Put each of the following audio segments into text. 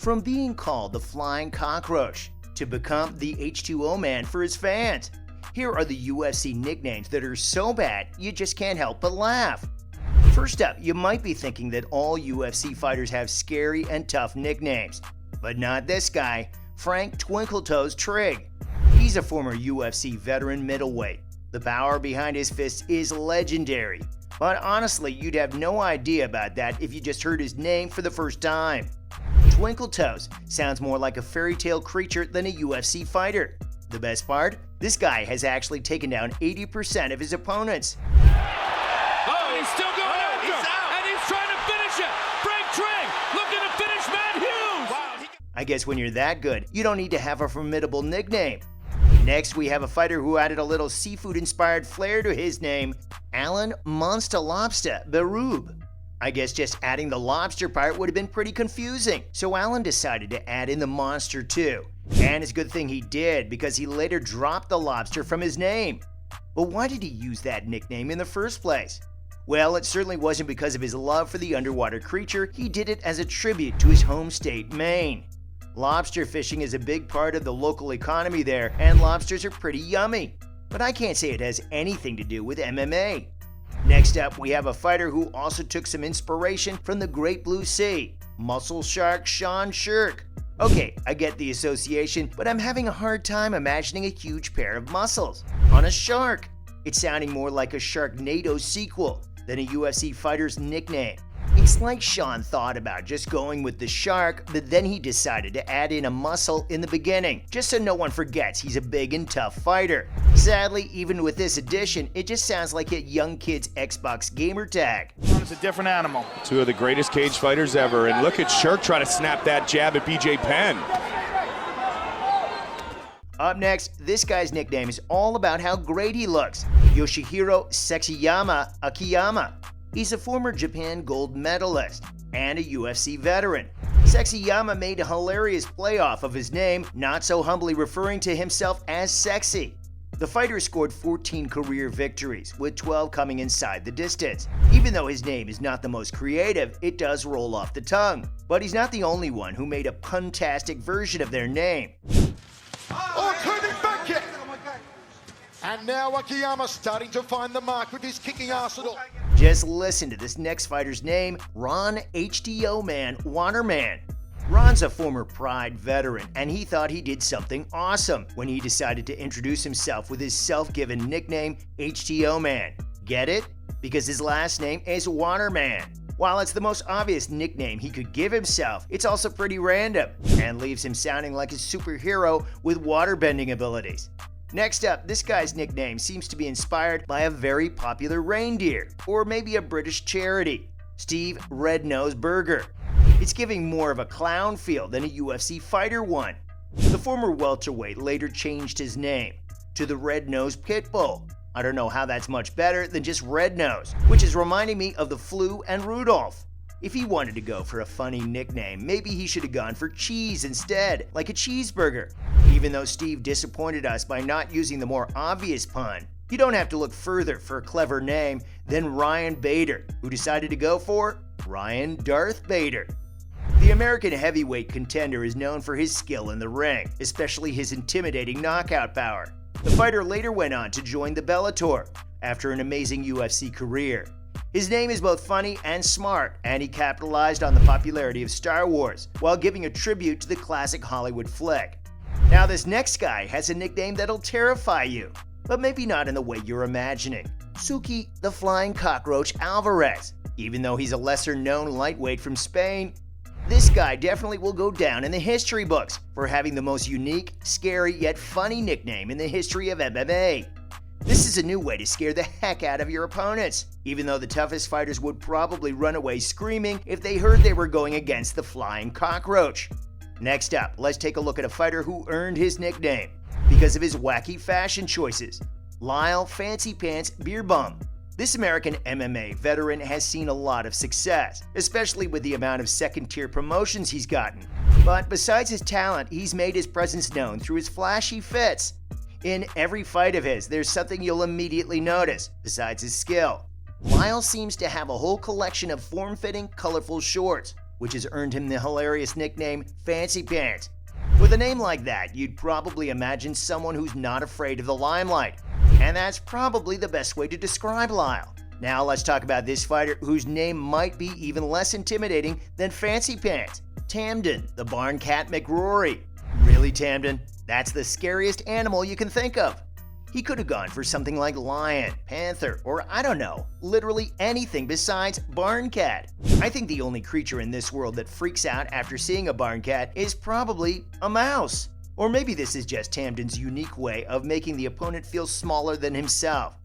From being called the Flying Cockroach to become the H2O Man for his fans. Here are the UFC nicknames that are so bad you just can't help but laugh. First up, you might be thinking that all UFC fighters have scary and tough nicknames. But not this guy, Frank Twinkletoes Trigg. He's a former UFC veteran middleweight. The power behind his fists is legendary. But honestly, you'd have no idea about that if you just heard his name for the first time. Twinkletoes sounds more like a fairy tale creature than a UFC fighter. The best part? This guy has actually taken down 80% of his opponents. Oh, and he's still going after him. And he's trying to finish it. Frank Trigg looking to finish Matt Hughes. Wow. I guess when you're that good, you don't need to have a formidable nickname. Next, we have a fighter who added a little seafood-inspired flair to his name, Alan Monster Lobster Berube. I guess just adding the lobster part would have been pretty confusing, so Alan decided to add in the monster too. And it's a good thing he did, because he later dropped the lobster from his name. But why did he use that nickname in the first place? Well, it certainly wasn't because of his love for the underwater creature. He did it as a tribute to his home state, Maine. Lobster fishing is a big part of the local economy there, and lobsters are pretty yummy. But I can't say it has anything to do with MMA. Next up, we have a fighter who also took some inspiration from the Great Blue Sea, Muscle Shark Sean Shirk. Okay, I get the association, but I'm having a hard time imagining a huge pair of muscles on a shark. It's sounding more like a Sharknado sequel than a UFC fighter's nickname. It's like Sean thought about just going with the shark, but then he decided to add in a muscle in the beginning, just so no one forgets he's a big and tough fighter. Sadly, even with this addition, it just sounds like a young kid's Xbox gamer tag. It's a different animal. Two of the greatest cage fighters ever, and look at Shirk try to snap that jab at BJ Penn. Up next, this guy's nickname is all about how great he looks, Yoshihiro Sexyama Akiyama. He's a former Japan gold medalist and a UFC veteran. Sexyama made a hilarious play off of his name, not so humbly referring to himself as sexy. The fighter scored 14 career victories, with 12 coming inside the distance. Even though his name is not the most creative, it does roll off the tongue. But he's not the only one who made a puntastic version of their name. Oh, curving back kick! And now Akiyama starting to find the mark with his kicking arsenal. Just listen to this next fighter's name, Ron H2O Man Waterman. Ron's a former Pride veteran, and he thought he did something awesome when he decided to introduce himself with his self-given nickname, H2O Man. Get it? Because his last name is Waterman. While it's the most obvious nickname he could give himself, it's also pretty random and leaves him sounding like a superhero with waterbending abilities. Next up, this guy's nickname seems to be inspired by a very popular reindeer, or maybe a British charity, Steve Red-Nosed Burger. It's giving more of a clown feel than a UFC fighter one. The former welterweight later changed his name to the Red-Nosed Pitbull. I don't know how that's much better than just Red Nose, which is reminding me of the Flu and Rudolph. If he wanted to go for a funny nickname, maybe he should have gone for Cheese instead, like a cheeseburger. Even though Steve disappointed us by not using the more obvious pun, you don't have to look further for a clever name than Ryan Bader, who decided to go for Ryan Darth Bader. The American heavyweight contender is known for his skill in the ring, especially his intimidating knockout power. The fighter later went on to join the Bellator after an amazing UFC career. His name is both funny and smart, and he capitalized on the popularity of Star Wars while giving a tribute to the classic Hollywood flick. Now this next guy has a nickname that'll terrify you, but maybe not in the way you're imagining. Suki the Flying Cockroach Alvarez. Even though he's a lesser-known lightweight from Spain, this guy definitely will go down in the history books for having the most unique, scary, yet funny nickname in the history of MMA. This is a new way to scare the heck out of your opponents, even though the toughest fighters would probably run away screaming if they heard they were going against the Flying Cockroach. Next up, let's take a look at a fighter who earned his nickname because of his wacky fashion choices. Lyle Fancy Pants Beerbum. This American MMA veteran has seen a lot of success, especially with the amount of second-tier promotions he's gotten. But besides his talent, he's made his presence known through his flashy fits. In every fight of his, there's something you'll immediately notice, besides his skill. Lyle seems to have a whole collection of form-fitting, colorful shorts, which has earned him the hilarious nickname Fancy Pants. With a name like that, you'd probably imagine someone who's not afraid of the limelight, and that's probably the best way to describe Lyle. Now let's talk about this fighter whose name might be even less intimidating than Fancy Pants, Tamden, the Barn Cat McRory. Really, Tamden? That's the scariest animal you can think of. He could have gone for something like lion, panther, or I don't know, literally anything besides barn cat. I think the only creature in this world that freaks out after seeing a barn cat is probably a mouse. Or maybe this is just Tamden's unique way of making the opponent feel smaller than himself.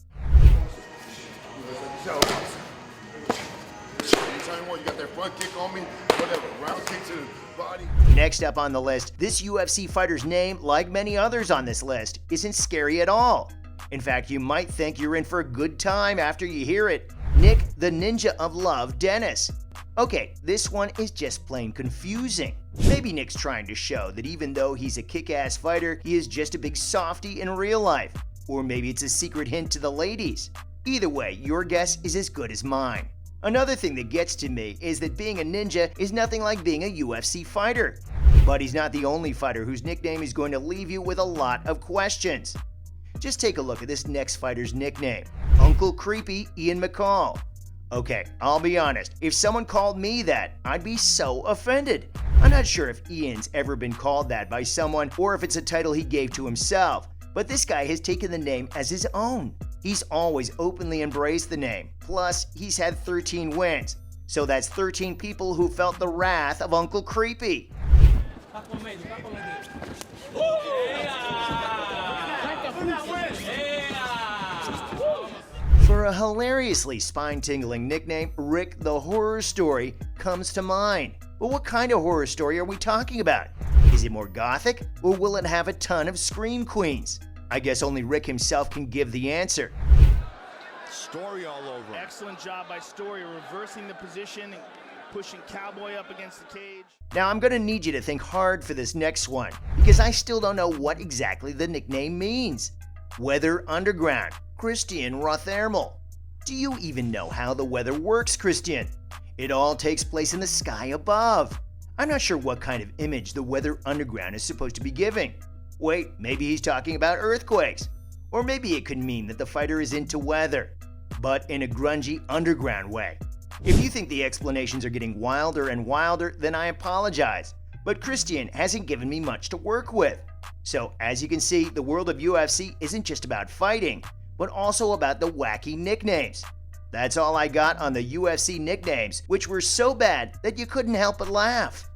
Anytime you want, you got that front kick on me, whatever, round kick to the body. Next up on the list, this UFC fighter's name, like many others on this list, isn't scary at all. In fact, you might think you're in for a good time after you hear it. Nick the Ninja of Love Dennis. Okay, this one is just plain confusing. Maybe Nick's trying to show that even though he's a kick-ass fighter, he is just a big softy in real life. Or maybe it's a secret hint to the ladies. Either way, your guess is as good as mine. Another thing that gets to me is that being a ninja is nothing like being a UFC fighter. But he's not the only fighter whose nickname is going to leave you with a lot of questions. Just take a look at this next fighter's nickname, Uncle Creepy Ian McCall. Okay, I'll be honest, if someone called me that, I'd be so offended. I'm not sure if Ian's ever been called that by someone or if it's a title he gave to himself, but this guy has taken the name as his own. He's always openly embraced the name. Plus, he's had 13 wins. So that's 13 people who felt the wrath of Uncle Creepy. For a hilariously spine-tingling nickname, Rick the Horror Story comes to mind. But what kind of horror story are we talking about? Is it more gothic, or will it have a ton of scream queens? I guess only Rick himself can give the answer. Story all over. Excellent job by Story, reversing the position and pushing Cowboy up against the cage. Now I'm gonna need you to think hard for this next one, because I still don't know what exactly the nickname means. Weather Underground, Christian Rothermel. Do you even know how the weather works, Christian? It all takes place in the sky above. I'm not sure what kind of image the Weather Underground is supposed to be giving. Wait, maybe he's talking about earthquakes. Or maybe it could mean that the fighter is into weather, but in a grungy underground way. If you think the explanations are getting wilder and wilder, then I apologize. But Christian hasn't given me much to work with. So as you can see, the world of UFC isn't just about fighting, but also about the wacky nicknames. That's all I got on the UFC nicknames, which were so bad that you couldn't help but laugh.